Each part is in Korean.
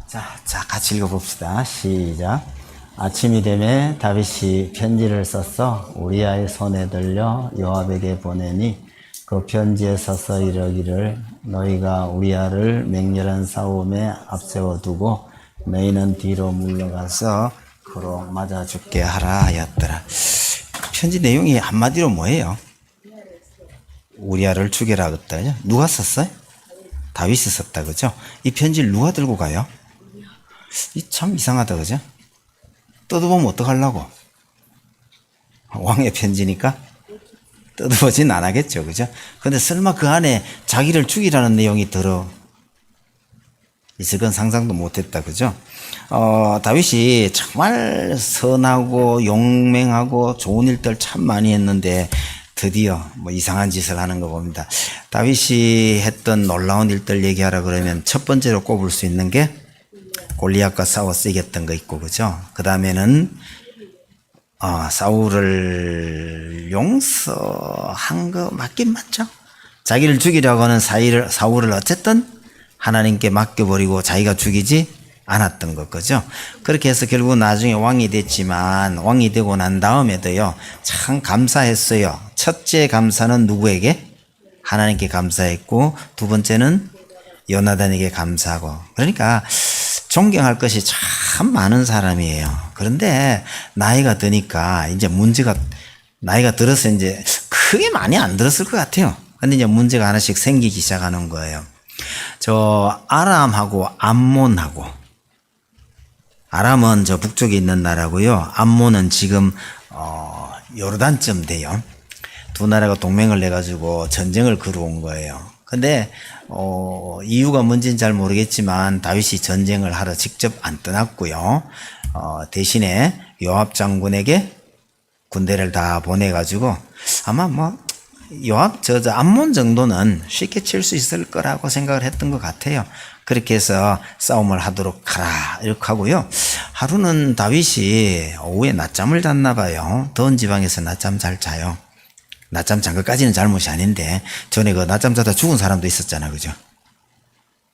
자, 같이 읽어봅시다. 시작. 아침이 되매 다윗이 편지를 써서 우리아의 손에 들려 요압에게 보내니 그 편지에 써서 이러기를 너희가 우리아를 맹렬한 싸움에 앞세워 두고 너희는 뒤로 물러가서 그로 맞아 죽게 하라 하였더라. 편지 내용이 한마디로 뭐예요? 우리아를 죽여라 그랬다. 누가 썼어요? 다윗이 썼다. 그죠? 이 편지를 누가 들고 가요? 이 참 이상하다. 그죠? 뜯어보면 어떡하려고? 왕의 편지니까 뜯어보진 안 하겠죠. 그죠? 근데 설마 그 안에 자기를 죽이라는 내용이 들어 있을 건 상상도 못했다. 그죠? 다윗이 정말 선하고 용맹하고 좋은 일들 참 많이 했는데 드디어 뭐 이상한 짓을 하는 거 봅니다. 다윗이 했던 놀라운 일들 얘기하라 그러면 첫 번째로 꼽을 수 있는 게 골리앗과 싸워서 이겼던 거 있고, 그죠? 그 다음에는 사울을 용서한 거 맞긴 맞죠? 자기를 죽이려고 하는 사울을 어쨌든 하나님께 맡겨버리고 자기가 죽이지 않았던 것, 그죠? 그렇게 해서 결국 나중에 왕이 됐지만 왕이 되고 난 다음에도요 참 감사했어요. 첫째 감사는 누구에게? 하나님께 감사했고, 두 번째는 요나단에게 감사하고. 그러니까 존경할 것이 참 많은 사람이에요. 그런데 나이가 드니까 이제 문제가, 나이가 들어서 이제 크게 많이 안 들었을 것 같아요. 근데 이제 문제가 하나씩 생기기 시작하는 거예요. 저 아람하고 암몬하고, 아람은 저 북쪽에 있는 나라고요. 암몬은 지금 요르단쯤 돼요. 두 나라가 동맹을 해가지고 전쟁을 걸어온 거예요. 근데 이유가 뭔지는 잘 모르겠지만 다윗이 전쟁을 하러 직접 안 떠났고요. 대신에 요압 장군에게 군대를 다 보내가지고 아마 뭐 요압 저 암몬 정도는 쉽게 칠 수 있을 거라고 생각을 했던 것 같아요. 그렇게 해서 싸움을 하도록 하라 이렇게 하고요. 하루는 다윗이 오후에 낮잠을 잤나 봐요. 더운 지방에서 낮잠 잘 자요. 낮잠 잔 것까지는 잘못이 아닌데 전에 그 낮잠 자다 죽은 사람도 있었잖아. 그죠?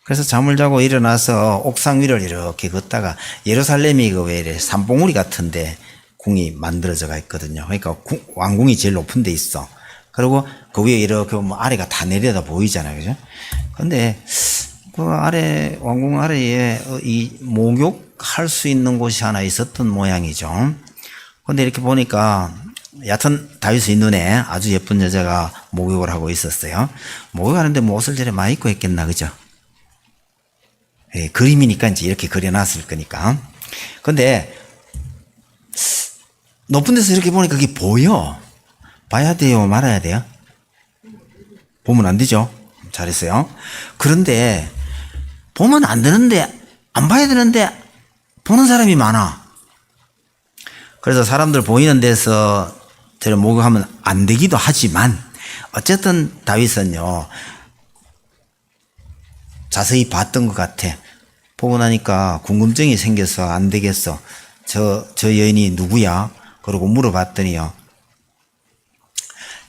그래서 잠을 자고 일어나서 옥상 위를 이렇게 걷다가 예루살렘이 그 왜 이래 산봉우리 같은데 궁이 만들어져가 있거든요. 그러니까 왕궁이 제일 높은 데 있어. 그리고 그 위에 이렇게 뭐 아래가 다 내려다 보이잖아요. 그죠? 근데 그 아래, 왕궁 아래에 이 목욕할 수 있는 곳이 하나 있었던 모양이죠. 근데 이렇게 보니까 여하튼 다윗의 눈에 아주 예쁜 여자가 목욕을 하고 있었어요. 목욕하는데 뭐 옷을 저래 많이 입고 했겠나, 그죠? 예, 그림이니까 이제 이렇게 그려놨을 거니까. 근데 높은 데서 이렇게 보니까 그게 보여. 봐야 돼요, 말아야 돼요? 보면 안 되죠? 잘했어요. 그런데 보면 안 되는데, 안 봐야 되는데 보는 사람이 많아. 그래서 사람들 보이는 데서 저를 목욕하면 안 되기도 하지만 어쨌든 다윗은요 자세히 봤던 것 같아. 보고 나니까 궁금증이 생겨서 안 되겠어. 저 여인이 누구야? 그러고 물어봤더니요,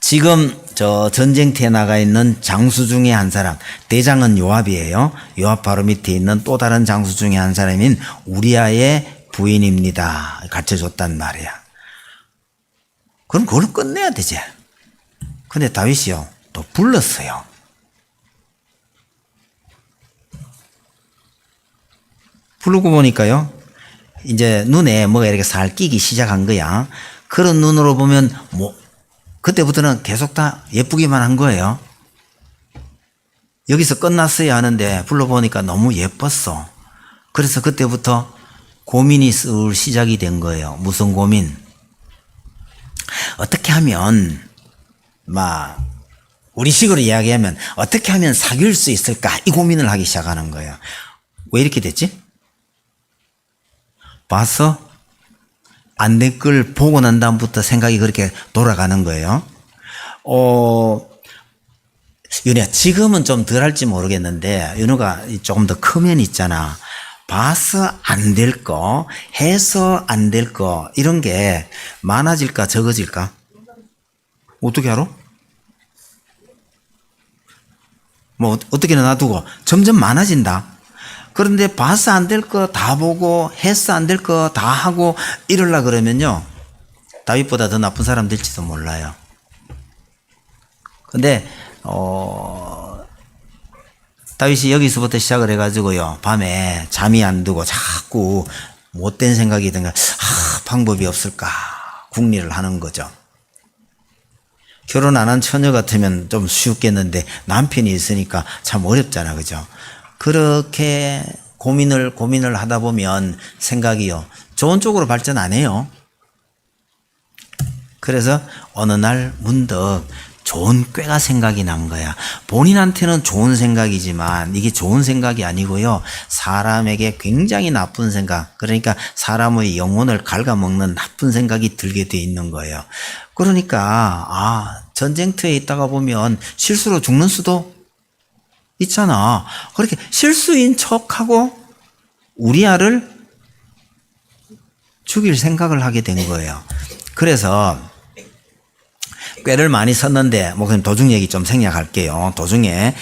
지금 저 전쟁터에 나가 있는 장수 중에 한 사람, 대장은 요압이에요. 요압 바로 밑에 있는 또 다른 장수 중에 한 사람인 우리아의 부인입니다. 가르쳐줬단 말이야. 그럼 그걸 끝내야 되지. 근데 다윗이요 또 불렀어요. 부르고 보니까요 이제 눈에 뭐가 이렇게 살 끼기 시작한 거야. 그런 눈으로 보면 뭐 그때부터는 계속 다 예쁘기만 한 거예요. 여기서 끝났어야 하는데 불러보니까 너무 예뻤어. 그래서 그때부터 고민이 슬 시작이 된 거예요. 무슨 고민? 어떻게 하면 우리식으로 이야기하면 어떻게 하면 사귈 수 있을까? 이 고민을 하기 시작하는 거예요. 왜 이렇게 됐지? 봐서 안 될 걸 보고 난 다음부터 생각이 그렇게 돌아가는 거예요. 윤희야, 지금은 좀 덜 할지 모르겠는데 윤호가 조금 더 크면 있잖아. 봐서 안 될 거, 해서 안 될 거, 이런 게 많아질까 적어질까? 어떻게 알아? 뭐 어떻게나 놔두고 점점 많아진다. 그런데 봐서 안 될 거 다 보고 해서 안 될 거 다 하고 이러려 그러면요, 다윗보다 더 나쁜 사람 될지도 몰라요. 근데 다윗이 여기서부터 시작을 해가지고요, 밤에 잠이 안 들고 자꾸 못된 생각이 든가, 방법이 없을까 궁리를 하는 거죠. 결혼 안 한 처녀 같으면 좀 쉽겠는데 남편이 있으니까 참 어렵잖아, 그죠? 그렇게 고민을 하다 보면 생각이요, 좋은 쪽으로 발전 안 해요. 그래서 어느 날 문득 좋은 꾀가 생각이 난 거야. 본인한테는 좋은 생각이지만 이게 좋은 생각이 아니고요, 사람에게 굉장히 나쁜 생각, 그러니까 사람의 영혼을 갉아먹는 나쁜 생각이 들게 돼 있는 거예요. 그러니까 전쟁터에 있다가 보면 실수로 죽는 수도 있잖아. 그렇게 실수인 척하고 우리아를 죽일 생각을 하게 된 거예요. 그래서 꾀를 많이 썼는데, 그럼 도중 얘기 좀 생략할게요. 도중에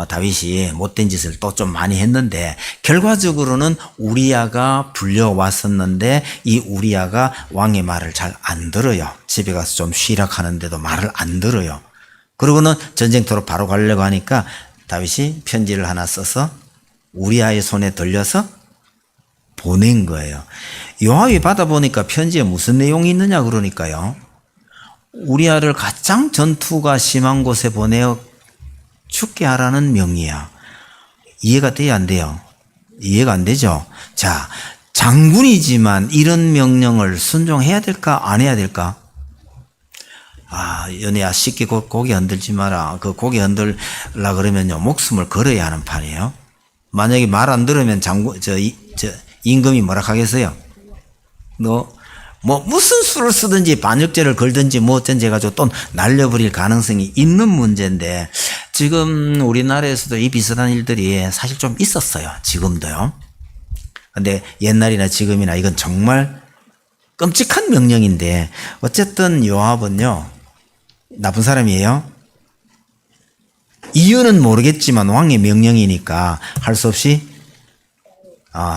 다윗이 못된 짓을 또 좀 많이 했는데, 결과적으로는 우리아가 불려왔었는데 이 우리아가 왕의 말을 잘 안 들어요. 집에 가서 좀 쉬라 하는데도 말을 안 들어요. 그러고는 전쟁터로 바로 가려고 하니까 다윗이 편지를 하나 써서 우리아의 손에 들려서 보낸 거예요. 요압이 받아보니까 편지에 무슨 내용이 있느냐 그러니까요, 우리아를 가장 전투가 심한 곳에 보내어 죽게 하라는 명이야. 이해가 돼야 안 돼요? 이해가 안 되죠? 자, 장군이지만 이런 명령을 순종해야 될까 안 해야 될까? 연애야, 쉽게 고개 흔들지 마라. 그 고개 흔들라 그러면요, 목숨을 걸어야 하는 판이에요. 만약에 말 안 들으면 임금이 뭐라 하겠어요? 너 무슨 수를 쓰든지 반역죄를 걸든지 어쩐지 해가지고 또 날려버릴 가능성이 있는 문제인데, 지금 우리나라에서도 이 비슷한 일들이 사실 좀 있었어요. 지금도요. 근데 옛날이나 지금이나 이건 정말 끔찍한 명령인데, 어쨌든 요압은요, 나쁜 사람이에요. 이유는 모르겠지만 왕의 명령이니까 할 수 없이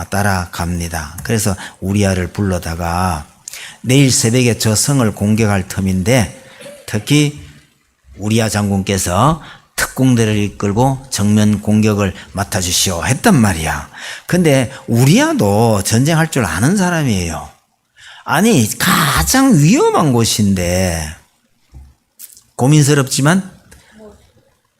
따라갑니다. 그래서 우리아를 불러다가 내일 새벽에 저 성을 공격할 틈인데, 특히 우리아 장군께서 특공대를 이끌고 정면 공격을 맡아주시오 했단 말이야. 근데 우리아도 전쟁할 줄 아는 사람이에요. 아니, 가장 위험한 곳인데 고민스럽지만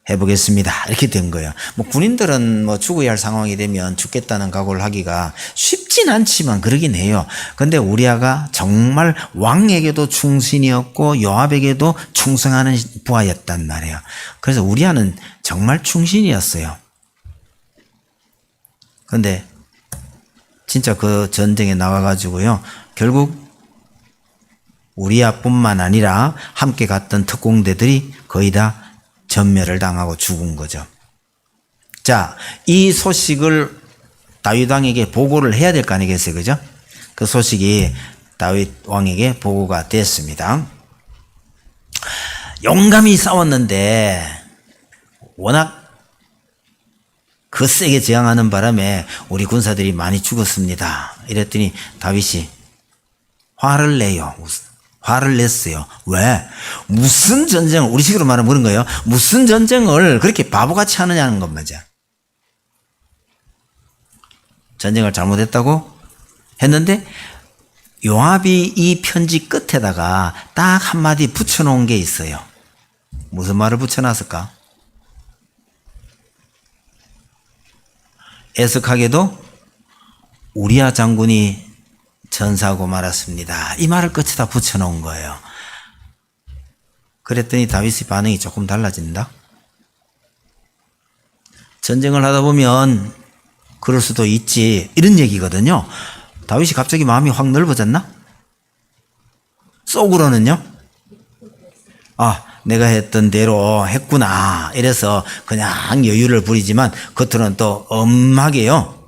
해보겠습니다, 이렇게 된 거예요. 군인들은 죽어야 할 상황이 되면 죽겠다는 각오를 하기가 쉽진 않지만 그러긴 해요. 근데 우리아가 정말 왕에게도 충신이었고 요압에게도 충성하는 부하였단 말이에요. 그래서 우리아는 정말 충신이었어요. 근데 진짜 그 전쟁에 나가가지고요, 결국 우리아뿐만 아니라 함께 갔던 특공대들이 거의 다 전멸을 당하고 죽은 거죠. 자, 이 소식을 다윗 왕에게 보고를 해야 될 거 아니겠어요, 그죠? 그 소식이 다윗 왕에게 보고가 됐습니다. 용감히 싸웠는데 워낙 거세게 저항하는 바람에 우리 군사들이 많이 죽었습니다. 이랬더니 다윗이 화를 내요. 화를 냈어요. 왜? 무슨 전쟁을, 우리식으로 말하면 그런 거예요. 무슨 전쟁을 그렇게 바보같이 하느냐는 것 말이죠. 전쟁을 잘못했다고 했는데 요압이 이 편지 끝에다가 딱 한마디 붙여놓은 게 있어요. 무슨 말을 붙여놨을까? 애석하게도 우리아 장군이 전사하고 말았습니다, 이 말을 끝에다 붙여놓은 거예요. 그랬더니 다윗의 반응이 조금 달라진다. 전쟁을 하다 보면 그럴 수도 있지, 이런 얘기거든요. 다윗이 갑자기 마음이 확 넓어졌나? 속으로는요, 내가 했던 대로 했구나, 이래서 그냥 여유를 부리지만 겉으로는 또 엄하게요,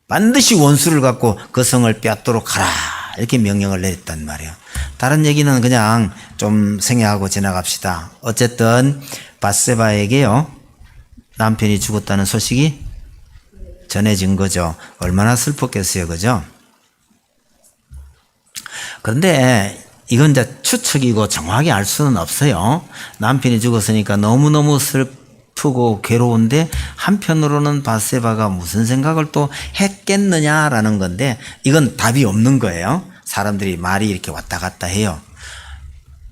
반드시 원수를 갖고 그 성을 빼앗도록 하라, 이렇게 명령을 내렸단 말이에요. 다른 얘기는 그냥 좀 생략하고 지나갑시다. 어쨌든 밧세바에게요, 남편이 죽었다는 소식이 전해진 거죠. 얼마나 슬펐겠어요. 그죠? 그런데 이건 이제 추측이고 정확히 알 수는 없어요. 남편이 죽었으니까 너무너무 슬프고 괴로운데 한편으로는 밧세바가 무슨 생각을 또 했겠느냐라는 건데 이건 답이 없는 거예요. 사람들이 말이 이렇게 왔다 갔다 해요.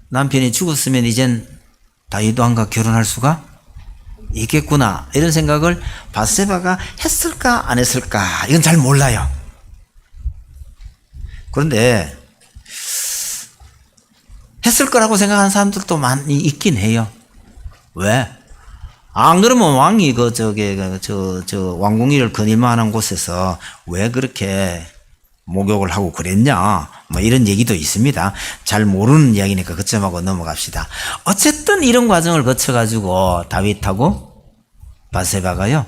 남편이 죽었으면 이젠 다윗 왕과 결혼할 수가 있겠구나 이런 생각을 밧세바가 했을까 안 했을까 이건 잘 몰라요. 그런데 했을 거라고 생각하는 사람들도 많이 있긴 해요. 왜? 안 그러면 왕이 왕궁이를 거닐만한 곳에서 왜 그렇게 목욕을 하고 그랬냐 뭐 이런 얘기도 있습니다. 잘 모르는 이야기니까 그점하고 넘어갑시다. 어쨌든 이런 과정을 거쳐가지고 다윗하고 밧세바가요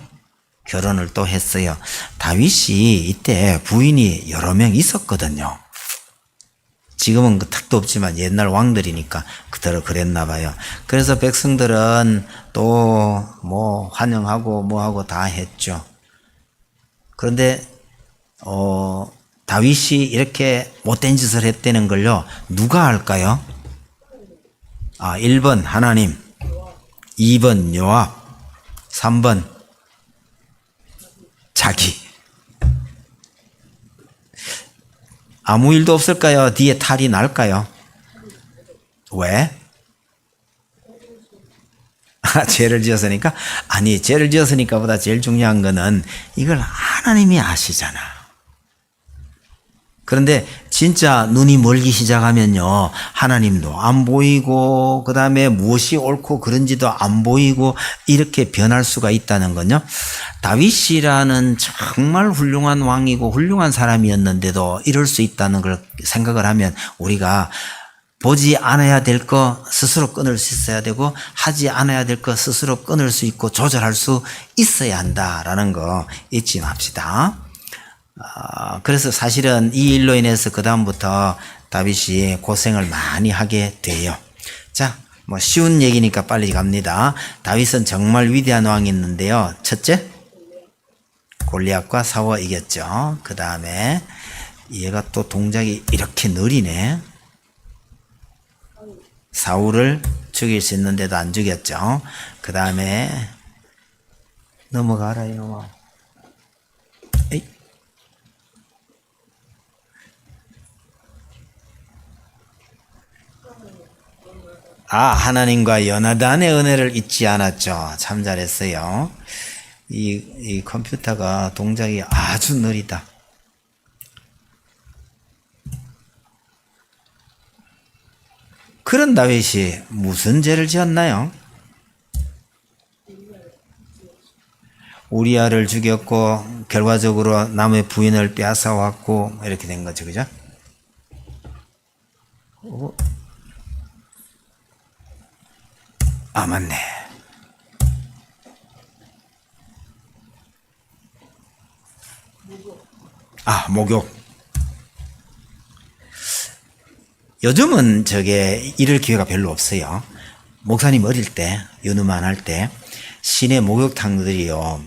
결혼을 또 했어요. 다윗이 이때 부인이 여러 명 있었거든요. 지금은 그 택도 없지만 옛날 왕들이니까 그대로 그랬나 봐요. 그래서 백성들은 또 뭐 환영하고 뭐하고 다 했죠. 그런데 다윗이 이렇게 못된 짓을 했다는 걸요 누가 알까요? 1번 하나님, 2번 요압, 3번 자기. 아무 일도 없을까요? 뒤에 탈이 날까요? 왜? 죄를 지었으니까? 아니, 죄를 지었으니까 보다 제일 중요한 거는 이걸 하나님이 아시잖아. 그런데 진짜 눈이 멀기 시작하면요 하나님도 안 보이고 그 다음에 무엇이 옳고 그런지도 안 보이고 이렇게 변할 수가 있다는 건요. 다윗이라는 정말 훌륭한 왕이고 훌륭한 사람이었는데도 이럴 수 있다는 걸 생각을 하면 우리가 보지 않아야 될 거 스스로 끊을 수 있어야 되고 하지 않아야 될 거 스스로 끊을 수 있고 조절할 수 있어야 한다라는 거 잊지 맙시다. 그래서 사실은 이 일로 인해서 그 다음부터 다윗이 고생을 많이 하게 돼요. 자, 뭐 쉬운 얘기니까 빨리 갑니다. 다윗은 정말 위대한 왕이었는데요. 첫째, 골리앗과 싸워 이겼죠. 그 다음에 얘가 또 동작이 이렇게 느리네. 사울을 죽일 수 있는데도 안 죽였죠. 그 다음에 넘어가라 이놈아. 에이. 하나님과 요나단의 은혜를 잊지 않았죠. 참 잘했어요. 이 컴퓨터가 동작이 아주 느리다. 그런 다윗이 무슨 죄를 지었나요? 우리아를 죽였고 결과적으로 남의 부인을 빼앗아왔고 이렇게 된 거죠. 그죠? 맞네. 목욕. 요즘은 이럴 기회가 별로 없어요. 목사님 어릴 때, 연우만 할 때, 시내 목욕탕들이요,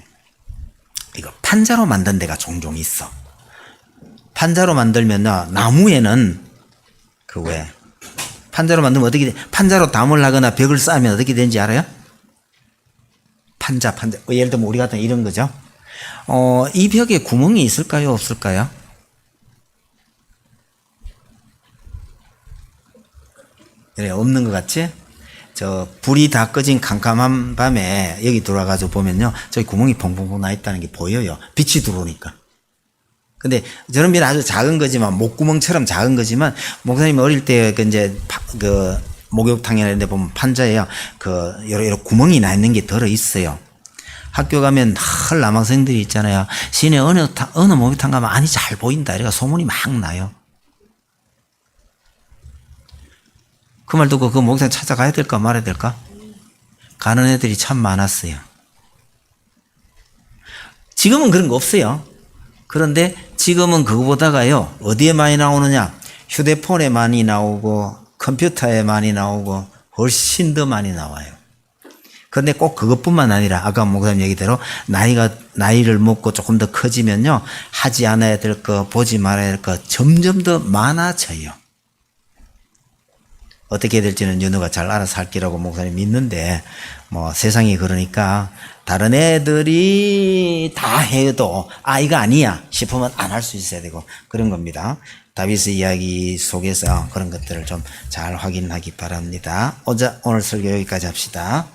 이거 판자로 만든 데가 종종 있어. 판자로 만들면, 나무에는, 판자로 만들면 어떻게 돼? 판자로 담을 하거나 벽을 쌓으면 어떻게 되는지 알아요? 판자. 예를 들면 우리 같은 이런 거죠. 이 벽에 구멍이 있을까요? 없을까요? 그래, 없는 것 같지? 불이 다 꺼진 캄캄한 밤에 여기 들어와가지고 보면요. 저기 구멍이 펑펑펑 나 있다는 게 보여요. 빛이 들어오니까. 근데 저런 비는 아주 작은 거지만, 목구멍처럼 작은 거지만, 목사님 어릴 때 목욕탕이나 이런 데 보면 판자에요. 여러 구멍이 나 있는 게 들어 있어요. 학교 가면 헐 남학생들이 있잖아요. 시내 어느 목욕탕 가면 아니 잘 보인다. 이래가 소문이 막 나요. 그 말 듣고 그 목욕탕 찾아가야 될까 말아야 될까? 가는 애들이 참 많았어요. 지금은 그런 거 없어요. 그런데 지금은 그거보다가요, 어디에 많이 나오느냐? 휴대폰에 많이 나오고 컴퓨터에 많이 나오고 훨씬 더 많이 나와요. 근데 꼭 그것뿐만 아니라 아까 목사님 얘기대로 나이를 먹고 조금 더 커지면요. 하지 않아야 될 거, 보지 말아야 될 거 점점 더 많아져요. 어떻게 될지는 윤호가 잘 알아서 할 기라고 목사님 믿는데, 뭐 세상이 그러니까 다른 애들이 다 해도 이거 아니야 싶으면 안 할 수 있어야 되고 그런 겁니다. 다윗의 이야기 속에서 그런 것들을 좀 잘 확인하기 바랍니다. 오늘 설교 여기까지 합시다.